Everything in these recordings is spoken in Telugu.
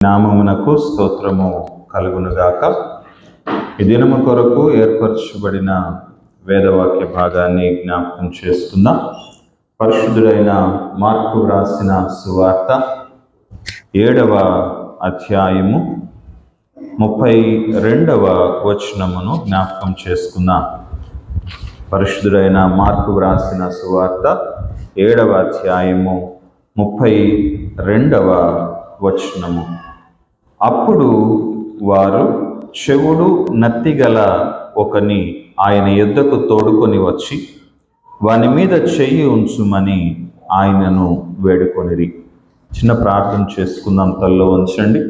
నామమునకు స్తోత్రము కలుగునుగాక. ఈ దినము కొరకు ఏర్పరచబడిన వేదవాక్య భాగాన్ని జ్ఞాపకం చేసుకుందాం. పరిశుద్ధుడైన మార్కు వ్రాసిన సువార్త 7వ అధ్యాయము 32వ వచనమును జ్ఞాపకం చేసుకుందాం. పరిశుద్ధుడైన మార్కు వ్రాసిన సువార్త 7వ అధ్యాయము 32వ వచనము. అప్పుడు వారు చెవుడు నత్తిగల ఒకని ఆయన యొద్దకు తోడుకొని వచ్చి వాని మీద చెయ్యి ఉంచుమని ఆయనను వేడుకొనిరి. చిన్న ప్రార్థన చేసుకుందాం. తల్లో ఉంచండి.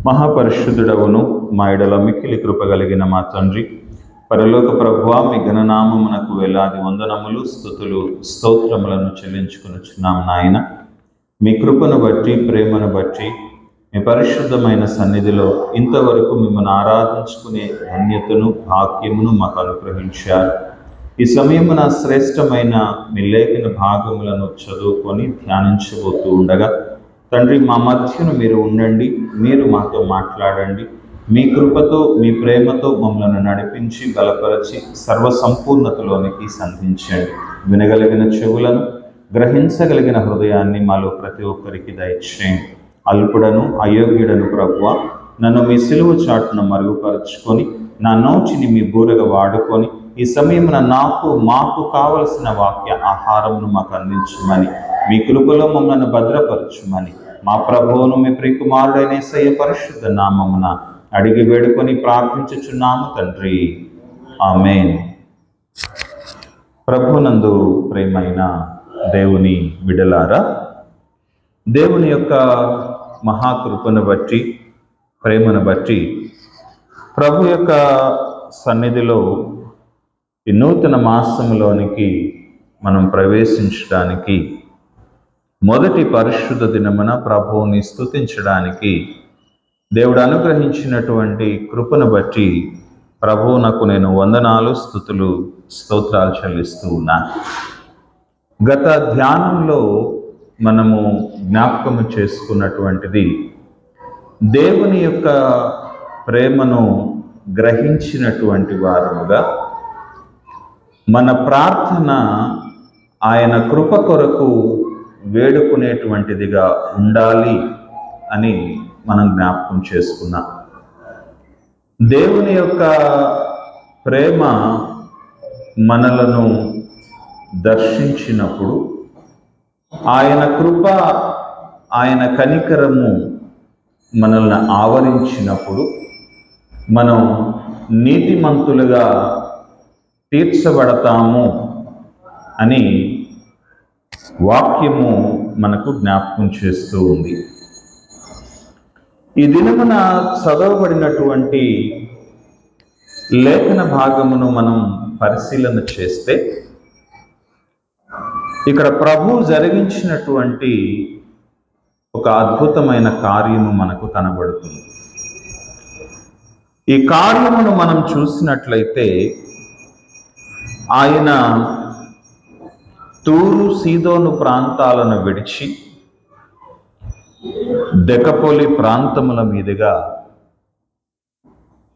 మహాపరిశుద్ధుడవును మా యెడల మిక్కిలి కృప కలిగిన మా తండ్రి, పరలోక ప్రభువా, మీ ఘననామమునకు వేలాది వందనములు, స్తుతులు, స్తోత్రములను చెల్లించుకొనుచున్నాం నాయన. మీ కృపను బట్టి, ప్రేమను బట్టి, మీ పరిశుద్ధమైన సన్నిధిలో ఇంతవరకు మిమ్మల్ని ఆరాధించుకునే ధన్యతను, భాగ్యమును మాకు అనుగ్రహించారు. ఈ సమయమున శ్రేష్టమైన మీ లేఖన భాగములను చదువుకొని ధ్యానించబోతూ ఉండగా తండ్రి, మా మధ్యను మీరు ఉండండి, మీరు మాతో మాట్లాడండి. మీ కృపతో, మీ ప్రేమతో మమ్మల్ని నడిపించి బలపరచి సర్వసంపూర్ణతలోనికి సంధించండి. వినగలిగిన చెవులను, గ్రహించగలిగిన హృదయాన్ని మాలో ప్రతి ఒక్కరికి దయచేయండి. అల్పుడను అయోగ్యుడను ప్రభువా, నన్ను మీ సిలువ చాటున మరుగుపరుచుకొని నా నోటిని మీ బూరగా వాడుకొని ఈ సమయమున మాకు కావలసిన వాక్య ఆహారమును మాకు అందించమని, మీ కృపలో మమ్మల్ని భద్రపరచుమని మా ప్రభువును మీ ప్రియకుమారుడైన యేసయ్య పరిశుద్ధ నామమున అడిగి వేడుకొని ప్రార్థించుచున్నాము తండ్రి, ఆమేన్. ప్రభునందు ప్రేమైన దేవుని బిడ్డలారా, దేవుని యొక్క మహాకృపను బట్టి, ప్రేమను బట్టి ప్రభు యొక్క సన్నిధిలో ఈ నూతన మాసంలోనికి మనం ప్రవేశించడానికి, మొదటి పరిశుద్ధ దినమున ప్రభువుని స్తుతించడానికి దేవుడు అనుగ్రహించినటువంటి కృపను బట్టి ప్రభువునకు నేను వందనాలు, స్తుతులు, స్తోత్రాలు చెల్లిస్తూ ఉన్నాను. గత ధ్యానంలో మనము జ్ఞాపకము చేసుకున్నటువంటిది, దేవుని యొక్క ప్రేమను గ్రహించినటువంటి వారముగా మన ప్రార్థన ఆయన కృప కొరకు వేడుకునేటువంటిదిగా ఉండాలి అని మనం జ్ఞాపకం చేసుకున్నాం. దేవుని యొక్క ప్రేమ మనలను దర్శించినప్పుడు, ఆయన కృప, ఆయన కనికరము మనల్ని ఆవరించినప్పుడు మనం నీతిమంతులుగా తీర్చబడతాము అని వాక్యము మనకు జ్ఞాపకం చేస్తూ ఉంది. ఈ దినమున చదవబడినటువంటి లేఖన భాగమును మనం పరిశీలన చేస్తే ఇక్కడ ప్రభు జరిగించినటువంటి ఒక అద్భుతమైన కార్యము మనకు కనబడుతుంది. ఈ కార్యమును మనం చూసినట్లయితే ఆయన తూరు, సీదోను ప్రాంతాలను విడిచి దెకపోలి ప్రాంతముల మీదుగా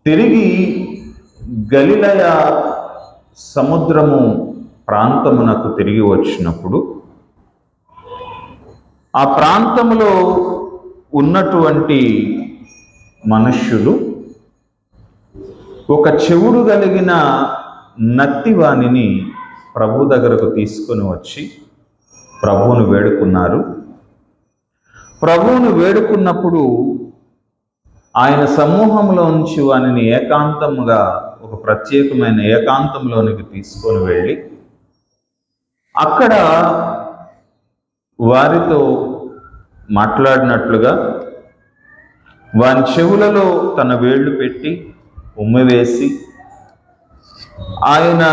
తిరిగి గలిలయ సముద్రము ప్రాంతమునకు తిరిగి వచ్చినప్పుడు ఆ ప్రాంతంలో ఉన్నటువంటి మనుష్యులు ఒక చెవుడు కలిగిన నత్తివాణిని ప్రభు దగ్గరకు తీసుకొని వచ్చి ప్రభువును వేడుకున్నారు. ప్రభువును వేడుకున్నప్పుడు ఆయన సమూహంలో నుంచి వానిని ఏకాంతముగా ఒక ప్రత్యేకమైన ఏకాంతంలోనికి తీసుకొని వెళ్ళి అక్కడ వారితో మాట్లాడినట్లుగా వాని చెవులలో తన వేళ్లు పెట్టి ఉమ్మివేసి ఆయన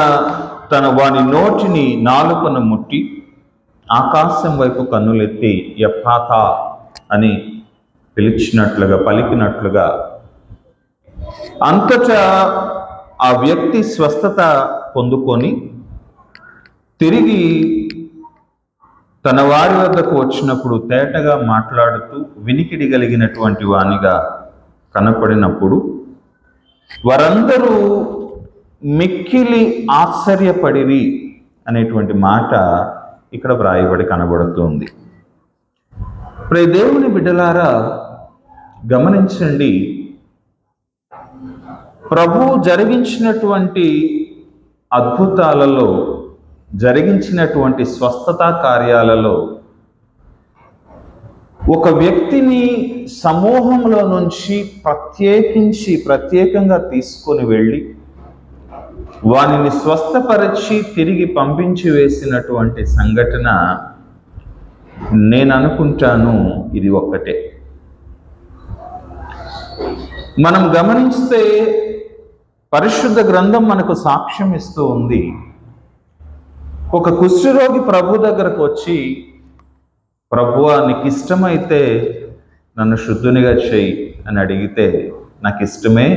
వాని నోటిని నాలుకను ముట్టి ఆకాశం వైపు కన్నులెత్తి ఎఫ్ఫాతా అని పలికినట్లుగా అంతటా ఆ వ్యక్తి స్వస్థత పొందుకొని తిరిగి తన వారి వద్దకు వచ్చినప్పుడు తేటగా మాట్లాడుతూ వినికిడి కలిగినటువంటి వానిగా కనపడినప్పుడు వారందరూ మిక్కిలి ఆశ్చర్యపడిరి అనేటువంటి మాట ఇక్కడ వ్రాయబడి కనబడుతుంది. ప్రియ దేవుని బిడ్డలారా, గమనించండి, ప్రభువు జరిగించినటువంటి అద్భుతాలలో, జరిగించినటువంటి స్వస్థతా కార్యాలలో ఒక వ్యక్తిని సమూహంలో నుంచి ప్రత్యేకంగా తీసుకొని వెళ్ళి వానిని స్వస్థపరిచి తిరిగి పంపించి వేసినటువంటి సంఘటన నేను అనుకుంటాను ఇది ఒక్కటే. మనం గమనిస్తే పరిశుద్ధ గ్రంథం మనకు సాక్ష్యం ఇస్తూ ఉంది. ఒక కుష్ఠరోగి ప్రభు దగ్గరకు వచ్చి, ప్రభువా నీకు ఇష్టమైతే నన్ను శుద్ధునిగా చెయ్యి అని అడిగితే, నాకు ఇష్టమే,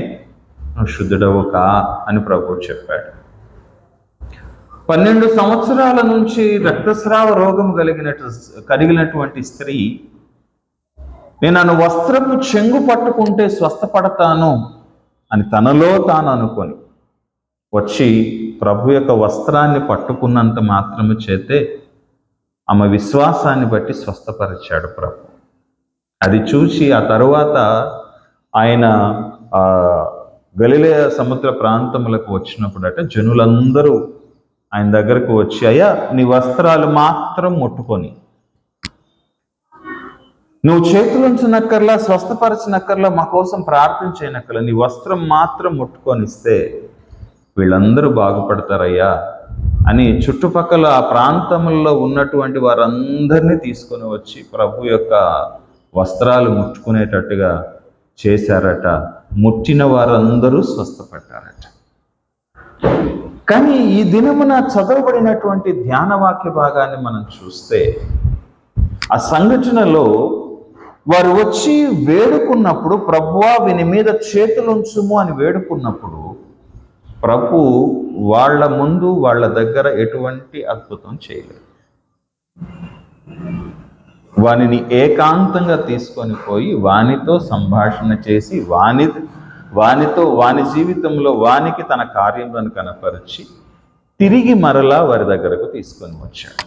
నువ్వు శుద్ధుడవు కా అని ప్రభువు చెప్పాడు. 12 సంవత్సరాల నుంచి రక్తస్రావ రోగం కలిగినటువంటి స్త్రీ, నేను నన్ను వస్త్రపు చెంగు పట్టుకుంటే స్వస్థపడతాను అని తనలో తాను అనుకొని వచ్చి ప్రభు యొక్క వస్త్రాన్ని పట్టుకున్నంత మాత్రమే చేతే ఆమె విశ్వాసాన్ని బట్టి స్వస్థపరిచాడు ప్రభు. అది చూసి ఆ తరువాత ఆయన గలిలయ సముద్ర ప్రాంతములకు వచ్చినప్పుడట జనులందరూ ఆయన దగ్గరకు వచ్చి, అయ్యా నీ వస్త్రాలు మాత్రం ముట్టుకొని, నువ్వు చేతులుంచినక్కర్లా, స్వస్థపరచినక్కర్లా, మా కోసం ప్రార్థన చేయనక్కర్లా, నీ వస్త్రం మాత్రం ముట్టుకొనిస్తే వీళ్ళందరూ బాగుపడతారయ్యా అని చుట్టుపక్కల ఆ ప్రాంతంలో ఉన్నటువంటి వారందరినీ తీసుకొని వచ్చి ప్రభు యొక్క వస్త్రాలు ముట్టుకునేటట్టుగా చేశారట. ముట్టిన వారందరూ స్వస్థపడ్డారట. కానీ ఈ దినమున చదవబడినటువంటి ధ్యానవాక్య భాగాన్ని మనం చూస్తే ఆ సంఘటనలో వారు వచ్చి వేడుకున్నప్పుడు, ప్రభువా వీని మీద చేతులుంచుము అని వేడుకున్నప్పుడు ప్రభు వాళ్ళ ముందు వాళ్ళ దగ్గర ఎటువంటి అద్భుతం చేయలేదు. వానిని ఏకాంతంగా తీసుకొని పోయి వానితో సంభాషణ చేసి వాని జీవితంలో వానికి తన కార్యములను కనపరిచి తిరిగి మరలా వారి దగ్గరకు తీసుకొని వచ్చాడు.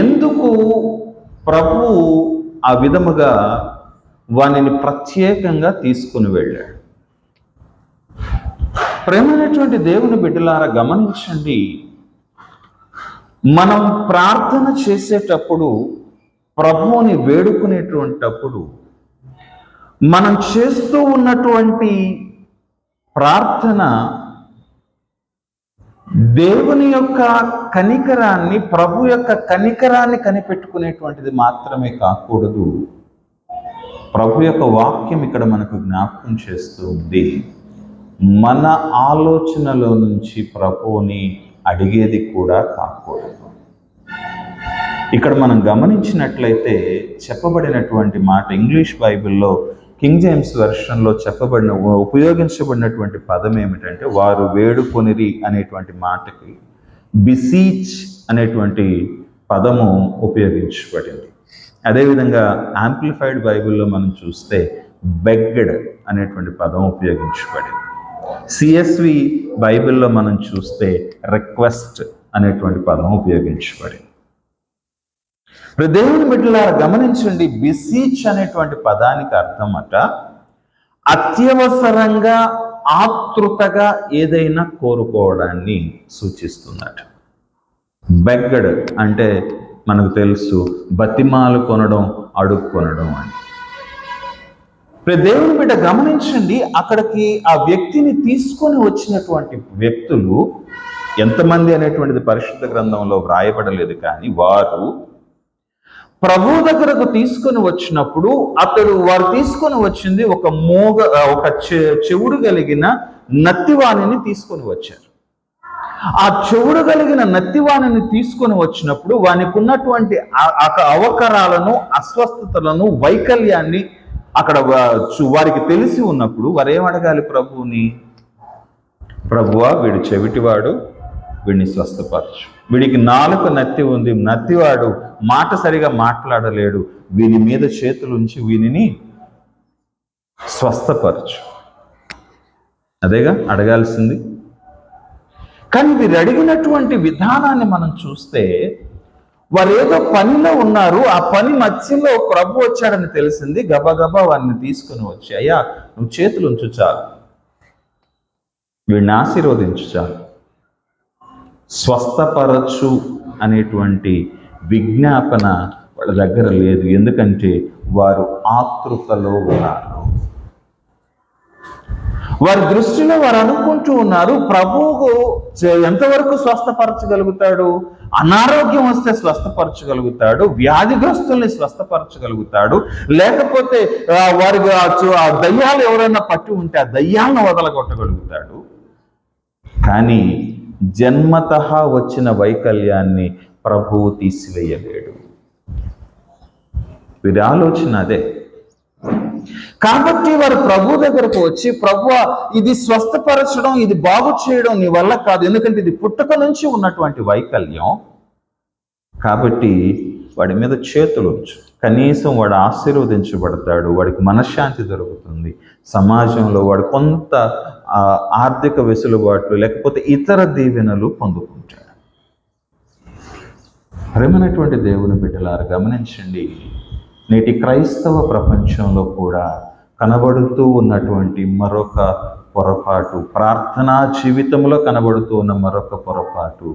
ఎందుకు ప్రభు ఆ విధముగా వానిని ప్రత్యేకంగా తీసుకుని వెళ్ళాడు? ప్రేమైనటువంటి దేవుని బిడ్డలారా, గమనించండి, మనం ప్రార్థన చేసేటప్పుడు, ప్రభువుని వేడుకునేటువంటప్పుడు మనం చేస్తూ ఉన్నటువంటి ప్రార్థన దేవుని యొక్క కనికరాన్ని, ప్రభు యొక్క కనికరాన్ని కనిపెట్టుకునేటువంటిది మాత్రమే కాకూడదు. ప్రభు యొక్క వాక్యం ఇక్కడ మనకు జ్ఞాపకం చేస్తూ ఉంది, మన ఆలోచనలో నుంచి ప్రభువుని అడిగేది కూడా కాకూడదు. ఇక్కడ మనం గమనించినట్లయితే చెప్పబడినటువంటి మాట ఇంగ్లీష్ బైబిల్లో కింగ్ జేమ్స్ వెర్షన్లో ఉపయోగించబడినటువంటి పదం ఏమిటంటే, వారు వేడుకొనిరి అనేటువంటి మాటకి బిసీచ్ అనేటువంటి పదము ఉపయోగించబడింది. అదేవిధంగా యాంప్లిఫైడ్ బైబిల్లో మనం చూస్తే బెగ్గడ్ అనేటువంటి పదం ఉపయోగించబడింది. సిఎస్వి బైబిల్లో మనం చూస్తే రిక్వెస్ట్ అనేటువంటి పదం ఉపయోగించబడింది. దేవుని బిడ్డలారా, గమనించండి, బిసీచ్ అనేటువంటి పదానికి అర్థం అత్యవసరంగా, ఆతృతగా ఏదైనా కోరుకోవడాన్ని సూచిస్తుందట. బెగ్గడ్ అంటే మనకు తెలుసు, బతిమాలు కొనడం, అడుగు కొనడం అని. దేవుని బిడ్డ గమనించండి, అక్కడికి ఆ వ్యక్తిని తీసుకొని వచ్చినటువంటి వ్యక్తులు ఎంతమంది అనేటువంటిది పరిశుద్ధ గ్రంథంలో వ్రాయబడలేదు, కానీ వారు ప్రభు దగ్గరకు తీసుకొని వచ్చినప్పుడు వారు తీసుకొని వచ్చింది ఒక చెవుడు కలిగిన నత్తివాణిని తీసుకొని వచ్చారు. ఆ చెవుడు కలిగిన నత్తివాణిని తీసుకొని వచ్చినప్పుడు వానికి ఉన్నటువంటి అవకరాలను, అస్వస్థతలను, వైకల్యాన్ని అక్కడ వారికి తెలిసి ఉన్నప్పుడు వారు ఏమడగాలి ప్రభువుని? ప్రభువా వీడు చెవిటివాడు, వీడిని స్వస్థపరచు. వీడికి నాలుక నత్తి ఉంది, నత్తివాడు మాట సరిగా మాట్లాడలేడు, వీని మీద చేతులుంచి వీనిని స్వస్థపరచు. అదేగా అడగాల్సింది. కానీ వీరు అడిగినటువంటి విధానాన్ని మనం చూస్తే, వారు ఏదో పనిలో ఉన్నారు, ఆ పని మధ్యలో ప్రభు వచ్చాడని తెలిసింది. గబగబా వారిని తీసుకుని వచ్చి, అయ్యా నువ్వు చేతులు ఉంచు చాలు, వీడిని ఆశీర్వదించు చాలు, స్వస్థపరచు అనేటువంటి విజ్ఞాపన వాళ్ళ దగ్గర లేదు. ఎందుకంటే వారు ఆతృతలో ఉన్నారు. వారి దృష్టిలో వారు అనుకుంటూ ఉన్నారు, ప్రభువు ఎంతవరకు స్వస్థపరచగలుగుతాడు? అనారోగ్యం వస్తే స్వస్థపరచగలుగుతాడు, వ్యాధిగ్రస్తుల్ని స్వస్థపరచగలుగుతాడు, లేకపోతే వారికి ఆ దయ్యాలు ఎవరైనా పట్టి ఉంటే ఆ దయ్యాలను వదలగొట్టగలుగుతాడు. కానీ జన్మతః వచ్చిన వైకల్యాన్ని ప్రభువు తీసివేయలేడు. వీరి ఆలోచన అదే. కాబట్టి వారు ప్రభు దగ్గరకు వచ్చి, ప్రభువా ఇది స్వస్థపరచడం, ఇది బాగు చేయడం నీ వల్ల కాదు, ఎందుకంటే ఇది పుట్టుక నుంచి ఉన్నటువంటి వైకల్యం. కాబట్టి వాడి మీద చేతులు ఉంచు, కనీసం వాడు ఆశీర్వదించబడతాడు, వాడికి మనశ్శాంతి దొరుకుతుంది, సమాజంలో వాడు కొంత ఆర్థిక వెసులుబాట్లు లేకపోతే ఇతర దీవెనలు పొందుకుంటాడు. ప్రేమైనటువంటి దేవుని బిడ్డలారా గమనించండి, నేటి క్రైస్తవ ప్రపంచంలో కూడా కనబడుతూ ఉన్నటువంటి మరొక పొరపాటు, ప్రార్థనా జీవితంలో కనబడుతూ ఉన్న మరొక పొరపాటు,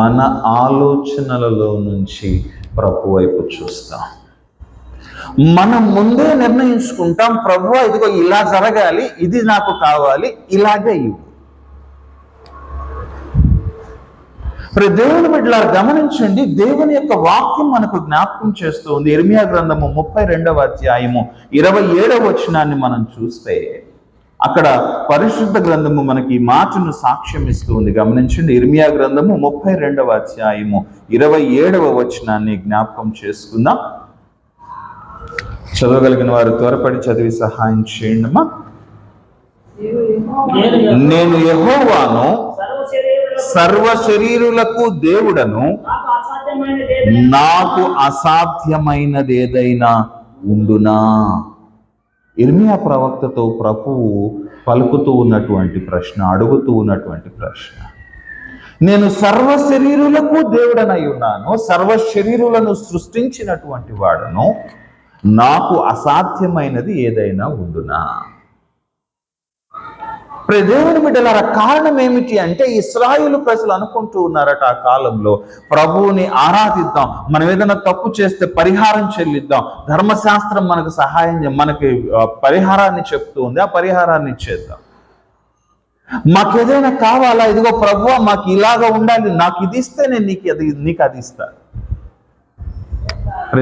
మన ఆలోచనలలో నుంచి ప్రభు వైపు చూస్తాం. మనం ముందే నిర్ణయించుకుంటాం, ప్రభువా ఇదిగో ఇలా జరగాలి, ఇది నాకు కావాలి, ఇలాగే ఇవ్వు. దేవుని బిడ్డలారా గమనించండి, దేవుని యొక్క వాక్యం మనకు జ్ఞాపకం చేస్తూ ఉంది. ఇర్మియా గ్రంథము 32వ అధ్యాయము 27వ వచనాన్ని మనం చూస్తే, అక్కడ పరిశుద్ధ గ్రంథము మనకి ఈ మాటను సాక్ష్యం ఇస్తూ ఉంది. గమనించండి, ఇర్మియా గ్రంథము 32వ అధ్యాయము 27వ వచనాన్ని జ్ఞాపకం చేసుకుందాం. చదవగలిగిన వారు త్వరపడి చదివి సహాయం చేయండి అమ్మా. నేను యెహోవాను, సర్వ శరీరులకు దేవుడను, నాకు అసాధ్యమైనది ఏదైనా ఉండునా? ఇర్మియా ప్రవక్తతో ప్రభువు పలుకుతూ ఉన్నటువంటి ప్రశ్న, అడుగుతూ ఉన్నటువంటి ప్రశ్న. నేను సర్వ శరీరులకు దేవుడనై ఉన్నాను, సర్వ శరీరులను సృష్టించినటువంటి వాడను, నాకు అసాధ్యమైనది ఏదైనా ఉండునా? దేవుని బిడ్డలారా కారణం ఏమిటి అంటే, ఇశ్రాయేలు ప్రజలు అనుకుంటూ ఉన్నారట ఆ కాలంలో, ప్రభువుని ఆరాధిద్దాం, మనం ఏదైనా తప్పు చేస్తే పరిహారం చెల్లిద్దాం, ధర్మశాస్త్రం మనకు మనకి పరిహారాన్ని చెప్తూ ఉంది, ఆ పరిహారాన్ని ఇచ్చేద్దాం. మాకు ఏదైనా కావాలా, ఇదిగో ప్రభువా మాకు ఇలాగా ఉండాలి, నాకు ఇది ఇస్తే నేను నీకు అది ఇస్తాను.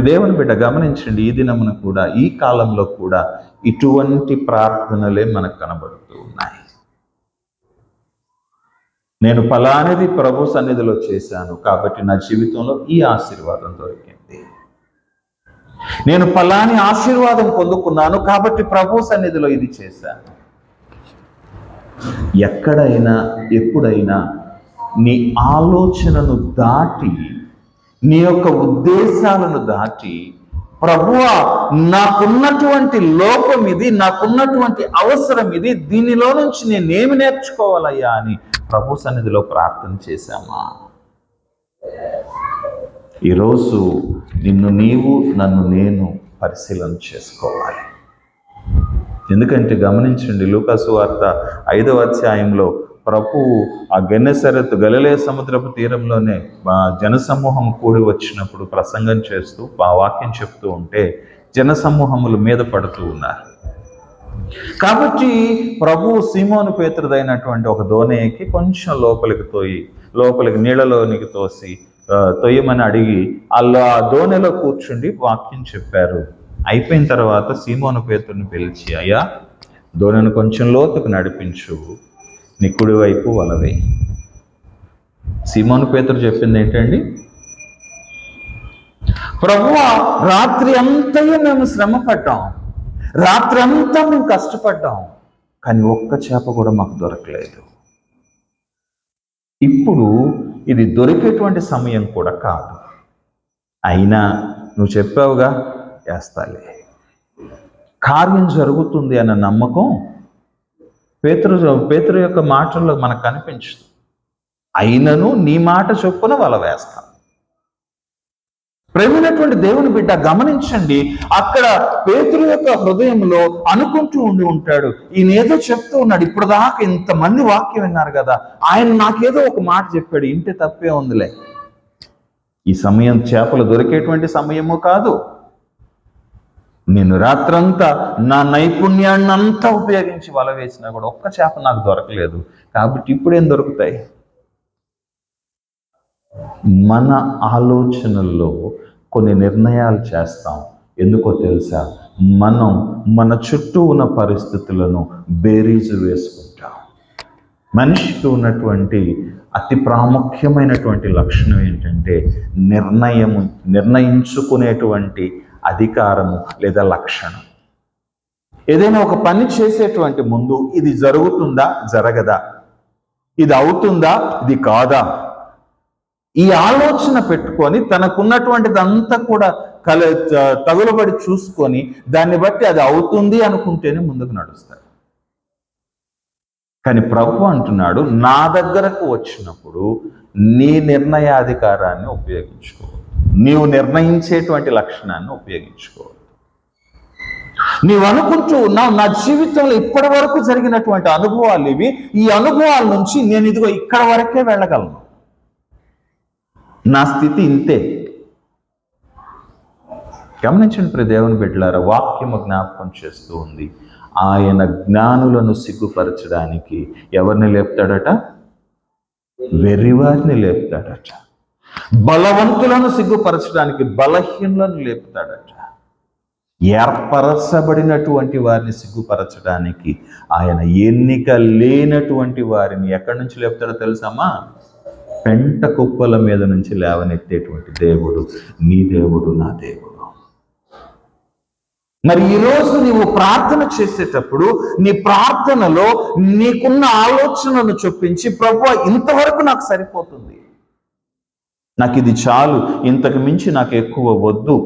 దేవుని బిడ్డ గమనించండి, ఈ దినమున కూడా, ఈ కాలంలో కూడా ఇటువంటి ప్రార్థనలే మనకు కనబడుతూ ఉన్నాయి. నేను ఫలానిది ప్రభు సన్నిధిలో చేశాను కాబట్టి నా జీవితంలో ఈ ఆశీర్వాదం దొరికింది, నేను ఫలాని ఆశీర్వాదం పొందుకున్నాను కాబట్టి ప్రభు సన్నిధిలో ఇది చేశాను. ఎక్కడైనా ఎప్పుడైనా నీ ఆలోచనను దాటి, నీ యొక్క ఉద్దేశాలను దాటి, ప్రభువా నాకున్నటువంటి లోపం ఇది, నాకున్నటువంటి అవసరం ఇది, దీనిలో నుంచి నేనేమి నేర్చుకోవాలయ్యా అని ప్రభు సన్నిధిలో ప్రార్థన చేశామా? ఈరోజు నిన్ను నీవు, నన్ను నేను పరిశీలన చేసుకోవాలి. ఎందుకంటే గమనించండి, లూకాసు వార్త 5వ అధ్యాయంలో ప్రభువు ఆ గెన్నెసరెత్ గలిలయ సముద్రపు తీరంలోనే జనసమూహం కూడి వచ్చినప్పుడు ప్రసంగం చేస్తూ ఆ వాక్యం చెప్తూ ఉంటే జనసమూహముల మీద పడుతూ ఉన్నారు. కాబట్టి ప్రభువు సీమోను పేతురుదైనటువంటి ఒక దోణి ఎక్కి కొంచెం లోపలికి నీళ్ళలోనికి తొయ్యమని అడిగి అలా ఆ దోణిలో కూర్చుండి వాక్యం చెప్పారు. అయిపోయిన తర్వాత సీమోను పేతురుని పిలిచి, అయ్యా దోణిని కొంచెం లోతుకు నడిపించు, నీ కుడి వైపు వలవే. సీమోను పేతురు చెప్పింది ఏంటండి? ప్రభువా రాత్రి అంతయు మేము శ్రమ పడ్డాం, రాత్రి అంతా మేము కష్టపడ్డాం, కానీ ఒక్క చేప కూడా మాకు దొరకలేదు. ఇప్పుడు ఇది దొరికేటువంటి సమయం కూడా కాదు. అయినా నువ్వు చెప్పావుగా, వేస్తాలే. కార్యం జరుగుతుంది అన్న నమ్మకం పేతురు యొక్క మాటల్లో మనకు కనిపించదు. అయినను నీ మాట చొప్పున వల వేస్తాం. ప్రేమైనటువంటి దేవుని బిడ్డ, గమనించండి, అక్కడ పేతురు యొక్క హృదయంలో అనుకుంటూ ఉంటాడు, ఈయనేదో చెప్తూ ఉన్నాడు, ఇప్పుడు దాకా ఇంతమంది వాక్యం విన్నారు కదా, ఆయన నాకేదో ఒక మాట చెప్పాడు, ఇంటే తప్పే ఉందిలే. ఈ సమయం చేపలు దొరికేటువంటి సమయము కాదు. నేను రాత్రంతా నా నైపుణ్యాన్ని అంతా ఉపయోగించి వల వేసినా కూడా ఒక్క చేప నాకు దొరకలేదు, కాబట్టి ఇప్పుడేం దొరుకుతాయి? మన ఆలోచనల్లో కొన్ని నిర్ణయాలు చేస్తాం. ఎందుకో తెలుసా? మనం మన చుట్టూ ఉన్న పరిస్థితులను బేరీజు వేసుకుంటాం. మనిషికి ఉన్నటువంటి అతి ప్రాముఖ్యమైనటువంటి లక్షణం ఏంటంటే నిర్ణయించుకునేటువంటి అధికారము లేదా లక్షణం. ఏదైనా ఒక పని చేసేటువంటి ముందు ఇది జరుగుతుందా, జరగదా, ఇది అవుతుందా, ఇది కాదా, ఈ ఆలోచన పెట్టుకొని తనకున్నటువంటిదంతా కూడా తగులబడి చూసుకొని దాన్ని బట్టి అది అవుతుంది అనుకుంటేనే ముందుకు నడుస్తాడు. కానీ ప్రభు అంటున్నాడు, నా దగ్గరకు వచ్చినప్పుడు నీ నిర్ణయాధికారాన్ని ఉపయోగించుకో, నీవు నిర్ణయించేటువంటి లక్షణాన్ని ఉపయోగించుకో. నీవు అనుకుంటూ ఉన్నావు, నా జీవితంలో ఇప్పటి వరకు జరిగినటువంటి అనుభవాలు ఇవి, ఈ అనుభవాల నుంచి నేను ఇదిగో ఇక్కడ వరకే వెళ్ళగలను, నా స్థితి ఇంతే. గమనించండి ప్రియ దేవుని బిడ్డలారా, వాక్యము జ్ఞాపకం చేస్తూ ఉంది, ఆయన జ్ఞానులను సిగ్గుపరచడానికి ఎవరిని లేపుతాడట? వెర్రివారిని లేపుతాడట. బలవంతులను సిగ్గుపరచడానికి బలహీనులను లేపుతాడట. ఏర్పరచబడినటువంటి వారిని సిగ్గుపరచడానికి ఆయన ఎన్నిక లేనటువంటి వారిని ఎక్కడి నుంచి లేపుతాడో తెలుసామా? పెంట కుప్పల మీద నుంచి లేవనెత్తేటువంటి దేవుడు నీ దేవుడు, నా దేవుడు. మరి ఈరోజు నీవు ప్రార్థన చేసేటప్పుడు నీ ప్రార్థనలో నీకున్న ఆలోచనను చొప్పించి, ప్రభువా ఇంతవరకు నాకు సరిపోతుంది, నాకు ఇది చాలు, ఇంతకు మించి నాకు ఎక్కువ వద్దు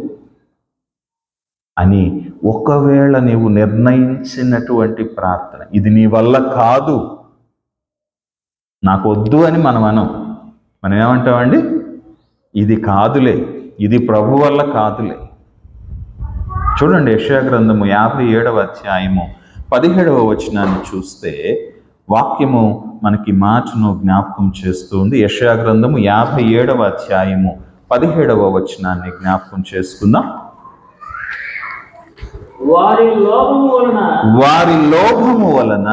అని ఒకవేళ నీవు నిర్ణయించినటువంటి ప్రార్థన, ఇది నీ వల్ల కాదు, నాకు వద్దు అని మనం ఏమంటామండి? ఇది కాదులే, ఇది ప్రభు వల్ల కాదులే. చూడండి, యెషయా గ్రంథము 57వ అధ్యాయము 17వ వచనాన్ని చూస్తే వాక్యము మనకి మాటను జ్ఞాపకం చేస్తుంది. యెషయా గ్రంథము 57వ అధ్యాయము 17వ వచనాన్ని జ్ఞాపకం చేసుకుందాం. వారి లోభము వలన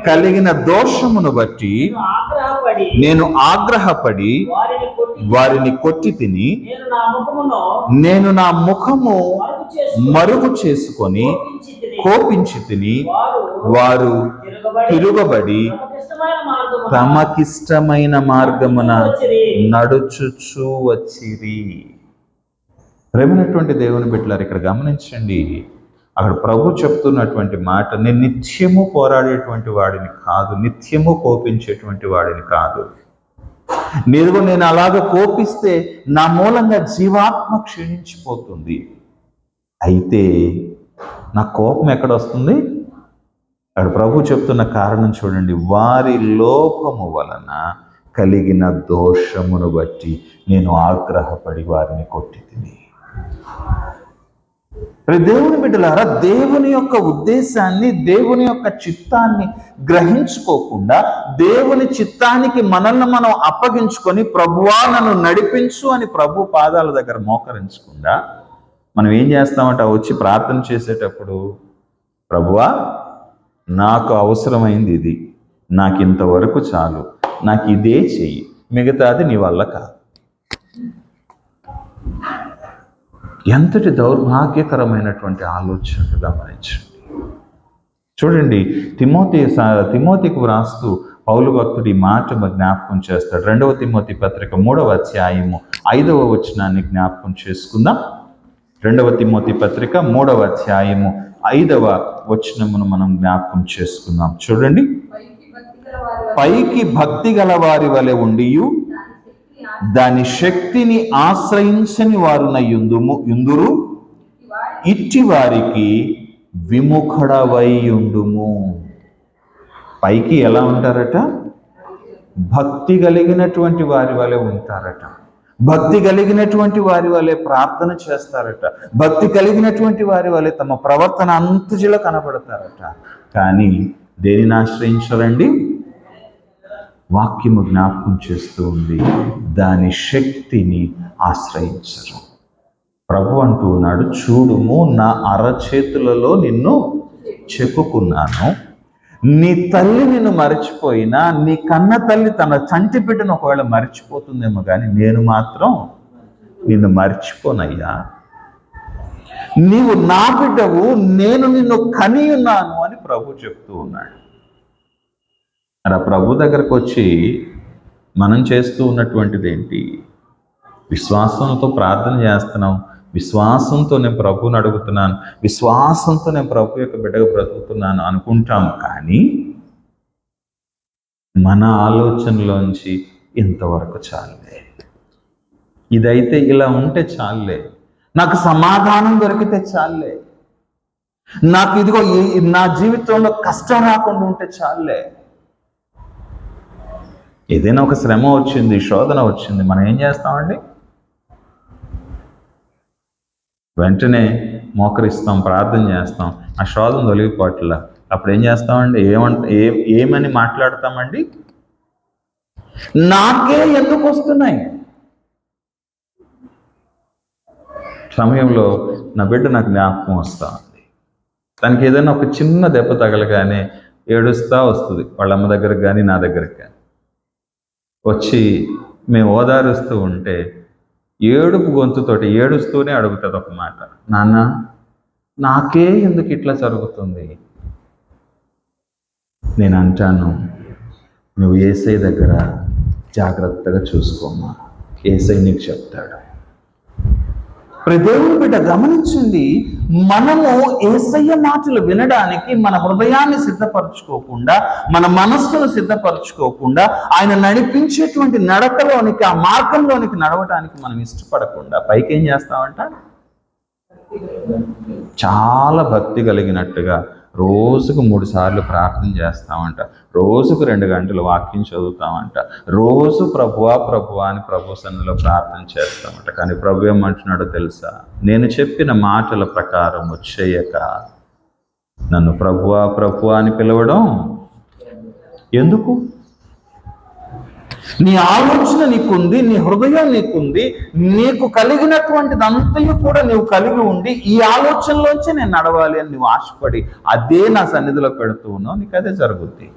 కలిగిన దోషమును బట్టి నేను ఆగ్రహపడి వారిని కొట్టి తిని, నేను నా ముఖము మరుగు చేసుకొని కోపించి తిని, వారు తిరుగబడి తమకిష్టమైన మార్గమున నడుచుచూ వచ్చిరి. ప్రేమైనటువంటి దేవుని బిడ్డలారు, ఇక్కడ గమనించండి, అక్కడ ప్రభు చెప్తున్నటువంటి మాట, నేను నిత్యము పోరాడేటువంటి వాడిని కాదు, నిత్యము కోపించేటువంటి వాడిని కాదు. నేను అలాగ కోపిస్తే నా మూలంగా జీవాత్మ క్షీణించిపోతుంది. అయితే నా కోపం ఎక్కడ వస్తుంది? అక్కడ ప్రభు చెప్తున్న కారణం చూడండి, వారి లోపము వలన కలిగిన దోషమును బట్టి నేను ఆగ్రహపడి వారిని కొట్టి తిని. దేవుని బిడ్డలారా, దేవుని యొక్క ఉద్దేశాన్ని, దేవుని యొక్క చిత్తాన్ని గ్రహించుకోకుండా, దేవుని చిత్తానికి మనల్ని మనం అప్పగించుకొని, ప్రభువా నన్ను నడిపించు అని ప్రభు పాదాల దగ్గర మోకరించకుండా మనం ఏం చేస్తామంట? వచ్చి ప్రార్థన చేసేటప్పుడు, ప్రభువా నాకు అవసరమైంది ఇది, నాకు ఇంతవరకు చాలు, నాకు ఇదే చెయ్యి, మిగతాది నీ వల్ల కాదు. ఎంతటి దౌర్భాగ్యకరమైనటువంటి ఆలోచనలు గమనించండి. చూడండి, తిమోతికి వ్రాస్తూ పౌలు భక్తుడి మాట జ్ఞాపకం చేస్తాడు. 2వ తిమోతి పత్రిక 3వ అధ్యాయము 5వ వచనాన్ని జ్ఞాపకం చేసుకుందాం. 2వ తిమోతి పత్రిక 3వ అధ్యాయము 5వ వచనమును మనం జ్ఞాపకం చేసుకుందాం. చూడండి, పైకి భక్తి గల వారి వలె ఉండియు దాని శక్తిని ఆశ్రయించని వారునై యుందురు. ఇట్టి వారికి విముఖుడవై ఉండుము. పైకి ఎలా ఉంటారట? భక్తి కలిగినటువంటి వారి వలె ఉంటారట. భక్తి కలిగినటువంటి వారి వలె ప్రార్థన చేస్తారట. భక్తి కలిగినటువంటి వారి వలె తమ ప్రవర్తన అంతుజిలా కనబడతారట. కానీ దేనిని ఆశ్రయించాలండి? వాక్యము జ్ఞాపకం చేస్తూ ఉంది, దాని శక్తిని ఆశ్రయించరు. ప్రభు అంటూ ఉన్నాడు, చూడుము నా అరచేతులలో నిన్ను చెక్కుకున్నాను. నీ తల్లి నిన్ను మరచిపోయినా, నీ కన్న తల్లి తన చంటి బిడ్డను ఒకవేళ మర్చిపోతుందేమో కానీ నేను మాత్రం నిన్ను మర్చిపోనయ్యా. నీవు నా బిడ్డవు, నేను నిన్ను కని ఉన్నాను అని ప్రభు చెప్తూ ఉన్నాడు. అలా ప్రభు దగ్గరకు వచ్చి మనం చేస్తూ ఉన్నటువంటిది ఏంటి? విశ్వాసంతో ప్రార్థన చేస్తున్నాం, విశ్వాసంతో నేను ప్రభువుని అడుగుతున్నాను, విశ్వాసంతో నేను ప్రభు యొక్క బిడ్డగా బ్రతుకుతున్నాను అనుకుంటాం. కానీ మన ఆలోచనలోంచి ఇంతవరకు చాలే, ఇదైతే ఇలా ఉంటే చాలే, నాకు సమాధానం దొరికితే చాలే, నాకు ఇదిగో నా జీవితంలో కష్టం రాకుండా ఉంటే చాలే. ఏదైనా ఒక శ్రమ వచ్చింది, శోధన వచ్చింది, మనం ఏం చేస్తామండి? వెంటనే మోకరిస్తాం, ప్రార్థన చేస్తాం. ఆ శోధన తొలగిపోవట్లా. అప్పుడు ఏం చేస్తామండి? ఏమని మాట్లాడతామండి? నాకే ఎందుకు వస్తున్నాయి? సమయంలో నా బిడ్డ నాకు జ్ఞాపకం వస్తూ ఉంది. తనకి ఏదైనా ఒక చిన్న దెబ్బ తగలగానే ఏడుస్తూ వస్తుంది, వాళ్ళ అమ్మ దగ్గరకు కానీ నా దగ్గరకు కానీ వచ్చి మేము ఓదారుస్తూ ఉంటే ఏడుపు గొంతుతోటి ఏడుస్తూనే అడుగుతుంది ఒక మాట, నాన్న నాకే ఎందుకు ఇట్లా జరుగుతుంది? నేను అంటాను, నువ్వు యేసయ్య దగ్గర జాగ్రత్తగా చూసుకోమ్మా, యేసయ్య నీకు చెప్తాడు. దేవుని బిడ్డ గమనించండి, మనము యేసయ్య మాటలు వినడానికి మన హృదయాన్ని సిద్ధపరచుకోకుండా, మన మనస్సును సిద్ధపరచుకోకుండా, ఆయన నడిపించేటువంటి నడకలోనికి, ఆ మార్గంలోనికి నడవడానికి మనం ఇష్టపడకుండా పైకి ఏం చేస్తామంట? చాలా భక్తి కలిగినట్టుగా రోజుకు 3 సార్లు ప్రార్థన చేస్తామంట, రోజుకు 2 గంటలు వాక్యం చదువుతామంట, రోజు ప్రభువా ప్రభువా అని ప్రభు సన్నిధిలో ప్రార్థన చేస్తామంట. కానీ ప్రభు ఏమంటున్నాడో తెలుసా? నేను చెప్పిన మాటల ప్రకారం చేయక నన్ను ప్రభువా ప్రభువా అని పిలవడం ఎందుకు? నీ ఆలోచన నీకుంది, నీ హృదయం నీకుంది, నీకు కలిగినటువంటిదంతయు కూడా నువ్వు కలిగి ఉండి ఈ ఆలోచనలోంచి నేను నడవాలి అని నువ్వు ఆశపడి అదే నా సన్నిధిలో పెడుతూ ఉన్నావు, నీకు అదే జరుగుద్ది.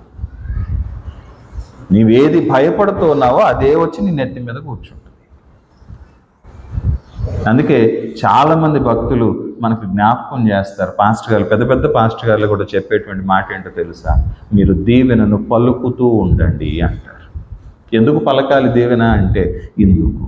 నీవేది భయపడుతూ ఉన్నావో అదే వచ్చి నీ నెత్తి మీద కూర్చుంటుంది. అందుకే చాలామంది భక్తులు మనకు జ్ఞాపకం చేస్తారు, పాస్టర్ గారు, పెద్ద పెద్ద పాస్టర్ గారు కూడా చెప్పేటువంటి మాట ఏంటో తెలుసా? మీరు దీవెనను పలుకుతూ ఉండండి అంటారు. ఎందుకు పలకాలి దీవెన అంటే? ఇందుకు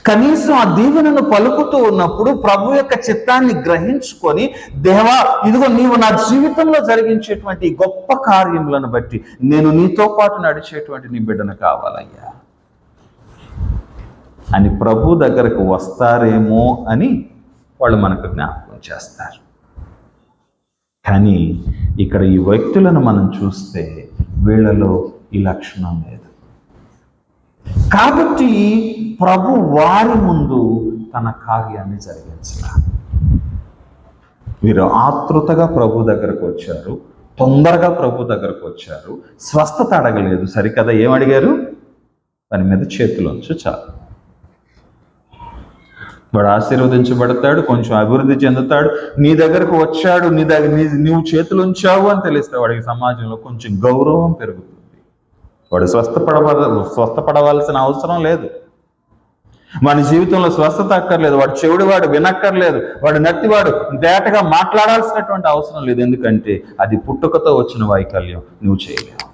కనీసం ఆ దీవెనను పలుకుతూ ఉన్నప్పుడు ప్రభు యొక్క చిత్తాన్ని గ్రహించుకొని, దేవా ఇదిగో నీవు నా జీవితంలో జరిగించేటువంటి గొప్ప కార్యములను బట్టి నేను నీతో పాటు నడిచేటువంటి నీ బిడ్డను కావాలయ్యా అని ప్రభు దగ్గరకు వస్తారేమో అని వాళ్ళు మనకు జ్ఞాపకం చేస్తారు. కానీ ఇక్కడ ఈ వ్యక్తులను మనం చూస్తే వీళ్ళలో ఈ లక్షణం లేదు. కాబట్టి ప్రభు వారి ముందు తన కార్యాన్ని జరిగించారు. వీరు ఆతృతగా ప్రభు దగ్గరకు వచ్చారు, తొందరగా ప్రభు దగ్గరకు వచ్చారు, స్వస్థత అడగలేదు సరికదా, ఏమడిగారు? దాని మీద చేతులు ఉంచు చాలు, వాడు ఆశీర్వదించబడతాడు, కొంచెం అభివృద్ధి చెందుతాడు, నీ దగ్గరకు వచ్చాడు, నీవు చేతులు ఉంచావు అని తెలిస్తే వాడికి సమాజంలో కొంచెం గౌరవం పెరుగుతుంది. వాడు స్వస్థపడవలసిన అవసరం లేదు, వాడి జీవితంలో స్వస్థత అక్కర్లేదు, వాడు చెవుడు వాడు వినక్కర్లేదు, వాడు నత్తివాడు తేటగా మాట్లాడాల్సినటువంటి అవసరం లేదు. ఎందుకంటే అది పుట్టుకతో వచ్చిన వైకల్యం, నువ్వు చేయలేవు.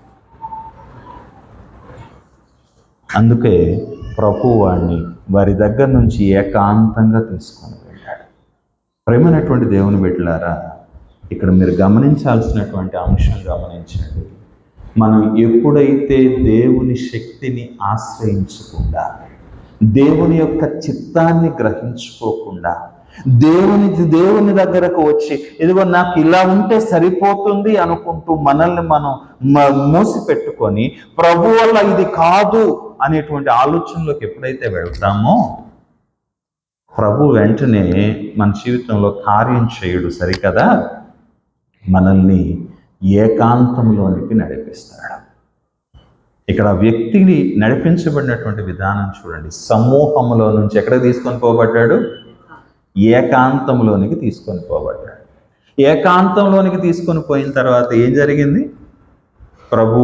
అందుకే ప్రభు వాడిని వారి దగ్గర నుంచి ఏకాంతంగా తీసుకొని వెళ్ళాడు. ప్రేమైనటువంటి దేవుని బిడ్డలారా, ఇక్కడ మీరు గమనించాల్సినటువంటి అంశం గమనించండి. మనం ఎప్పుడైతే దేవుని శక్తిని ఆశ్రయించకుండా, దేవుని యొక్క చిత్తాన్ని గ్రహించుకోకుండా, దేవుని దగ్గరకు వచ్చి ఇదిగో నాకు ఇలా ఉంటే సరిపోతుంది అనుకుంటూ మనల్ని మనం మూసి పెట్టుకొని ప్రభు వల్ల ఇది కాదు అనేటువంటి ఆలోచనలోకి ఎప్పుడైతే వెళ్తామో ప్రభు వెంటనే మన జీవితంలో కార్యం చేయడు, సరికదా, మనల్ని ఏకాంతంలోనికి నడిపిస్తాడు. ఇక్కడ వ్యక్తిని నడిపించబడినటువంటి విధానం చూడండి. సమూహంలో నుంచి ఎక్కడికి తీసుకొని పోబడ్డాడు? ఏకాంతంలోనికి తీసుకొని పోబడ్డాడు. ఏకాంతంలోనికి తీసుకొని పోయిన తర్వాత ఏం జరిగింది? ప్రభు